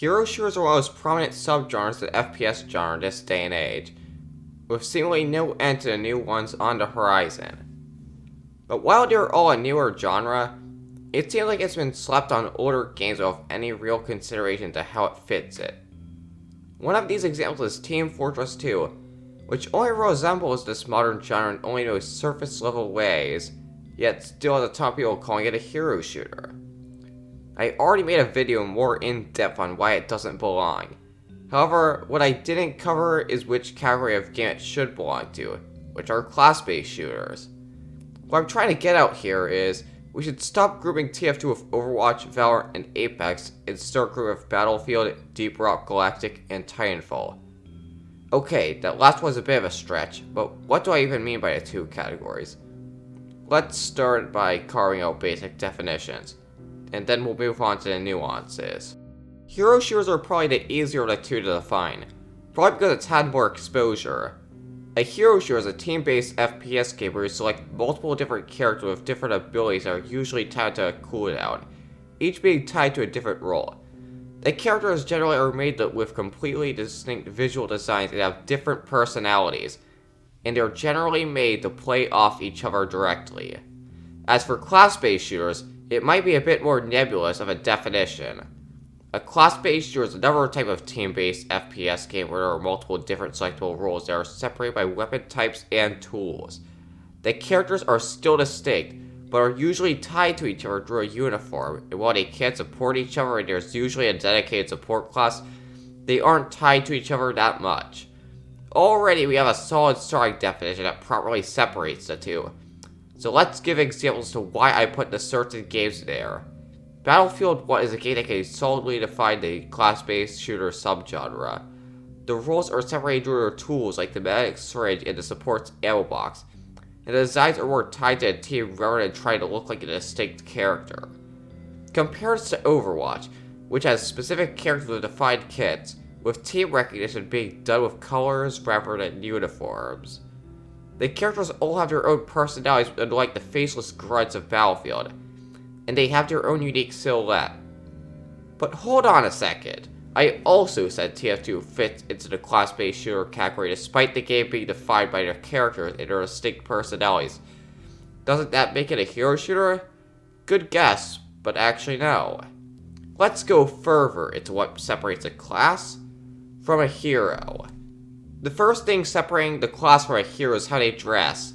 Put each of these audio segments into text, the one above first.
Hero shooters are one of the most prominent subgenres of the FPS genre this day and age, with seemingly no end to the new ones on the horizon. But while they're all a newer genre, it seems like it's been slapped on older games without any real consideration to how it fits it. One of these examples is Team Fortress 2, which only resembles this modern genre in only those surface level ways, yet still has a ton of people calling it a hero shooter. I already made a video more in depth on why it doesn't belong. However, what I didn't cover is which category of game it should belong to, which are class-based shooters. What I'm trying to get out here is, we should stop grouping TF2 with Overwatch, Valorant, and Apex, and start grouping with Battlefield, Deep Rock Galactic, and Titanfall. Okay, that last one's a bit of a stretch, but what do I even mean by the two categories? Let's start by carving out basic definitions, and then we'll move on to the nuances. Hero shooters are probably the easier of the two to define, probably because it's had more exposure. A hero shooter is a team-based FPS game where you select multiple different characters with different abilities that are usually tied to a cooldown, each being tied to a different role. The characters generally are made with completely distinct visual designs and have different personalities, and they're generally made to play off each other directly. As for class-based shooters, it might be a bit more nebulous of a definition. A class-based shooter is another type of team-based FPS game where there are multiple different selectable roles that are separated by weapon types and tools. The characters are still distinct, but are usually tied to each other through a uniform, and while they can't support each other and there's usually a dedicated support class, they aren't tied to each other that much. Already we have a solid starting definition that properly separates the two. So let's give examples to why I put the certain games there. Battlefield 1 is a game that can solidly define the class-based shooter subgenre. The roles are separated through their tools like the magnetic syringe and the support's ammo box, and the designs are more tied to a team rather than trying to look like a distinct character. Compared to Overwatch, which has specific characters with defined kits, with team recognition being done with colors rather than uniforms. The characters all have their own personalities, unlike the faceless grunts of Battlefield, and they have their own unique silhouette. But hold on a second, I also said TF2 fits into the class-based shooter category despite the game being defined by their characters and their distinct personalities. Doesn't that make it a hero shooter? Good guess, but actually no. Let's go further into what separates a class from a hero. The first thing separating the class from a hero is how they dress.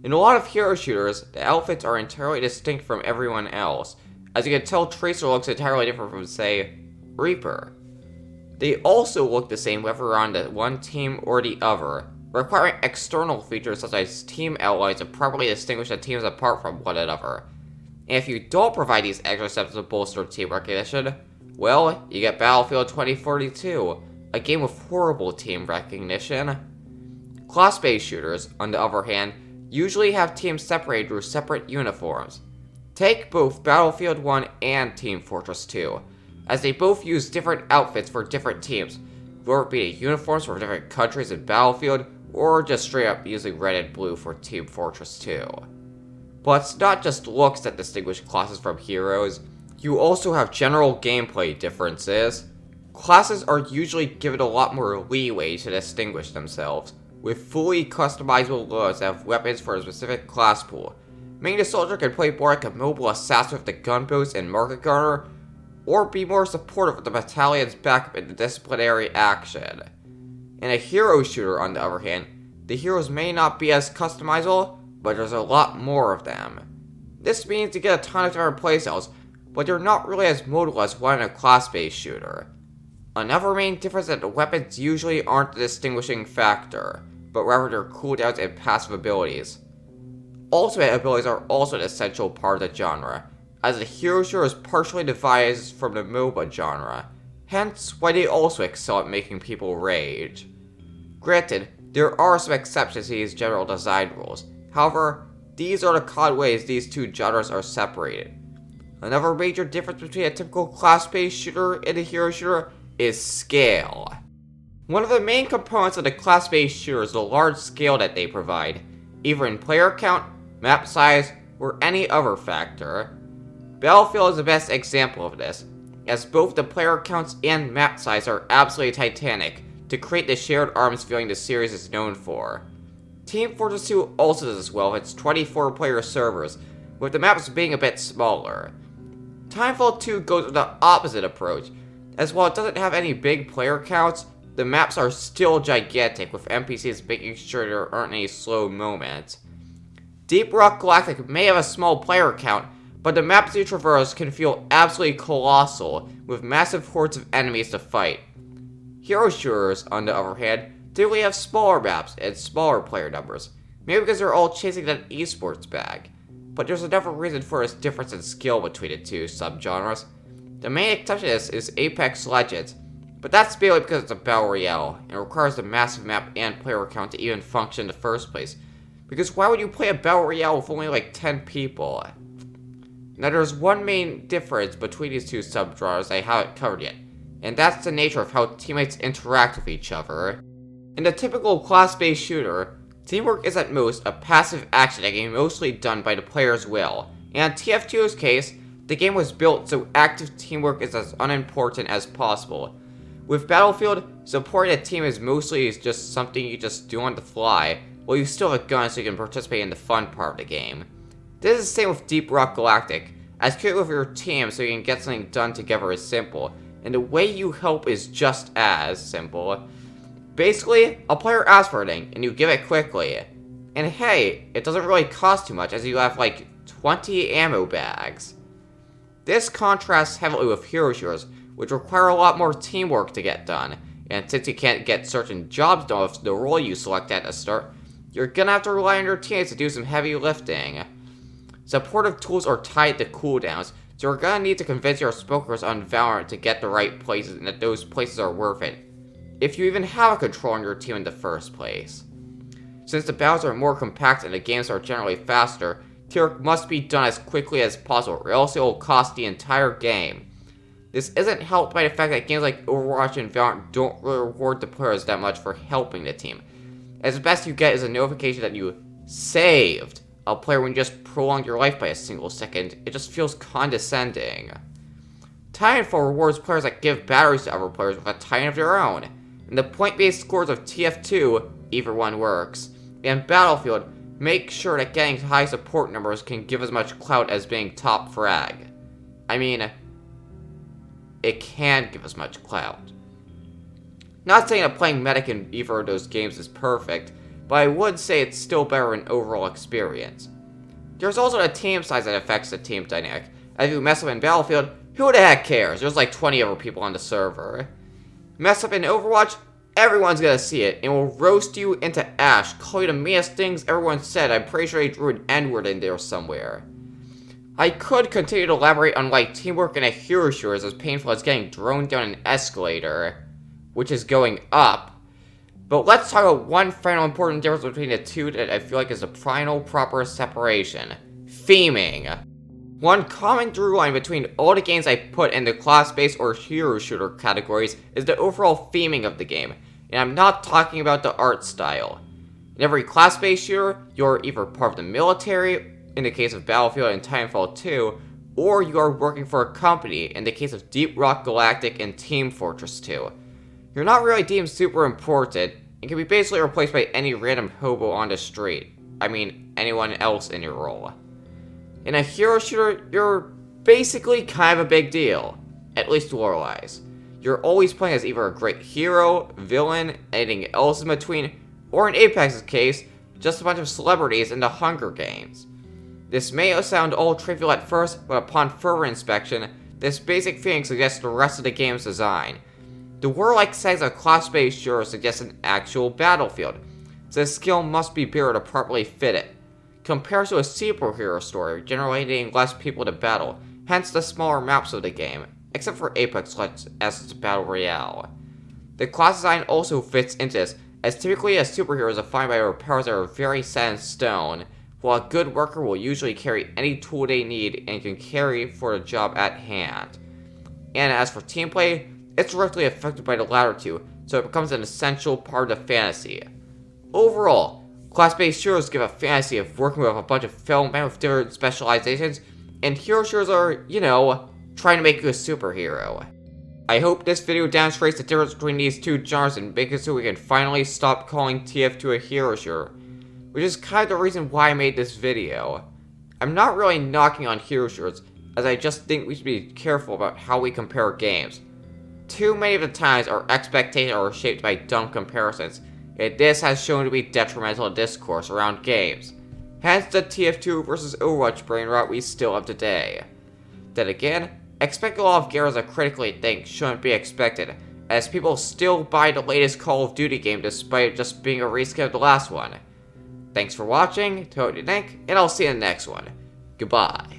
In a lot of hero shooters, the outfits are entirely distinct from everyone else. As you can tell, Tracer looks entirely different from, say, Reaper. They also look the same whether you're on the one team or the other, requiring external features such as team outlines to properly distinguish the teams apart from one another. And if you don't provide these extra steps to bolster team recognition, well, you get Battlefield 2042, a game with horrible team recognition. Class-based shooters, on the other hand, usually have teams separated through separate uniforms. Take both Battlefield 1 and Team Fortress 2, as they both use different outfits for different teams, whether it be uniforms for different countries in Battlefield, or just straight up using red and blue for Team Fortress 2. But it's not just looks that distinguish classes from heroes, you also have general gameplay differences. Classes are usually given a lot more leeway to distinguish themselves, with fully customizable loads that have weapons for a specific class pool, meaning the soldier can play more like a mobile assassin with the gunboats and market garner, or be more supportive of the battalion's backup in the disciplinary action. In a hero shooter, on the other hand, the heroes may not be as customizable, but there's a lot more of them. This means you get a ton of different playstyles, but they're not really as modal as one in a class-based shooter. Another main difference is that the weapons usually aren't the distinguishing factor, but rather their cooldowns and passive abilities. Ultimate abilities are also an essential part of the genre, as the hero shooter is partially devised from the MOBA genre, hence why they also excel at making people rage. Granted, there are some exceptions to these general design rules, however, these are the common ways these two genres are separated. Another major difference between a typical class-based shooter and a hero shooter is scale. One of the main components of the class-based shooter is the large scale that they provide, either in player count, map size, or any other factor. Battlefield is the best example of this, as both the player counts and map size are absolutely titanic to create the shared arms feeling the series is known for. Team Fortress 2 also does this well with its 24-player servers, with the maps being a bit smaller. Timefall 2 goes with the opposite approach, as while it doesn't have any big player counts, the maps are still gigantic, with NPCs making sure there aren't any slow moments. Deep Rock Galactic may have a small player count, but the maps you traverse can feel absolutely colossal, with massive hordes of enemies to fight. Hero shooters, on the other hand, typically have smaller maps and smaller player numbers, maybe because they're all chasing that esports bag. But there's a different reason for this difference in skill between the two subgenres. The main exception to this is Apex Legends, but that's mainly because it's a battle royale, and requires a massive map and player count to even function in the first place. Because why would you play a battle royale with only like 10 people? Now there's one main difference between these two subgenres I haven't covered yet, and that's the nature of how teammates interact with each other. In the typical class-based shooter, teamwork is at most a passive action that can be mostly done by the player's will, and in TF2's case, the game was built so active teamwork is as unimportant as possible. With Battlefield, supporting a team is mostly just something you just do on the fly, while you still have a gun so you can participate in the fun part of the game. This is the same with Deep Rock Galactic, as creating with your team so you can get something done together is simple, and the way you help is just as simple. Basically, a player asks for a thing, and you give it quickly. And hey, it doesn't really cost too much as you have like 20 ammo bags. This contrasts heavily with hero shooters, which require a lot more teamwork to get done, and since you can't get certain jobs done with the role you select at the start, you're gonna have to rely on your teammates to do some heavy lifting. Supportive tools are tied to cooldowns, so you're gonna need to convince your smokers on Valorant to get the right places and that those places are worth it, if you even have a control on your team in the first place. Since the battles are more compact and the games are generally faster, teamwork must be done as quickly as possible or else it will cost the entire game. This isn't helped by the fact that games like Overwatch and Valorant don't really reward the players that much for helping the team, as the best you get is a notification that you saved a player when you just prolonged your life by a single second. It just feels condescending. Titanfall rewards players that give batteries to other players with a Titan of their own, and the point-based scores of TF2, either one works, and Battlefield make sure that getting high support numbers can give as much clout as being top frag. I mean, it can give as much clout. Not saying that playing medic in either of those games is perfect, but I would say it's still better in overall experience. There's also the team size that affects the team dynamic. As you mess up in Battlefield, who the heck cares? There's like 20 other people on the server. Mess up in Overwatch, everyone's gonna see it, and will roast you into ash, call you the meanest things everyone said. I'm pretty sure they drew an N-word in there somewhere. I could continue to elaborate on why teamwork in a hero shooter is as painful as getting thrown down an escalator, which is going up. But let's talk about one final important difference between the two that I feel like is the final proper separation. Theming. One common through line between all the games I put in the class-based or hero shooter categories is the overall theming of the game, and I'm not talking about the art style. In every class-based shooter, you're either part of the military, in the case of Battlefield and Titanfall 2, or you are working for a company, in the case of Deep Rock Galactic and Team Fortress 2. You're not really deemed super important, and can be basically replaced by any random hobo on the street. I mean, anyone else in your role. In a hero shooter, you're basically kind of a big deal, at least lore-wise. You're always playing as either a great hero, villain, anything else in between, or in Apex's case, just a bunch of celebrities in the Hunger Games. This may sound all trivial at first, but upon further inspection, this basic feeling suggests the rest of the game's design. The warlike settings of class-based shooter suggests an actual battlefield, so the skill must be bigger to properly fit it. Compared to a superhero story, generally needing less people to battle, hence the smaller maps of the game, except for Apex Legends as its battle royale. The class design also fits into this, as typically a superhero is defined by their powers that are very set in stone, while a good worker will usually carry any tool they need and can carry for the job at hand. And as for team play, it's directly affected by the latter two, so it becomes an essential part of the fantasy. Overall, class-based shooters give a fantasy of working with a bunch of fellow men with different specializations, and hero shooters are, trying to make you a superhero. I hope this video demonstrates the difference between these two genres and makes it so we can finally stop calling TF2 a hero shooter, which is kind of the reason why I made this video. I'm not really knocking on hero shooters, as I just think we should be careful about how we compare games. Too many of the times our expectations are shaped by dumb comparisons, and this has shown to be detrimental to discourse around games. Hence the TF2 versus Overwatch brain rot we still have today. Then again, expecting a lot of gamers to critically think shouldn't be expected, as people still buy the latest Call of Duty game despite it just being a reskin of the last one. Thanks for watching, tell what you think, and I'll see you in the next one. Goodbye.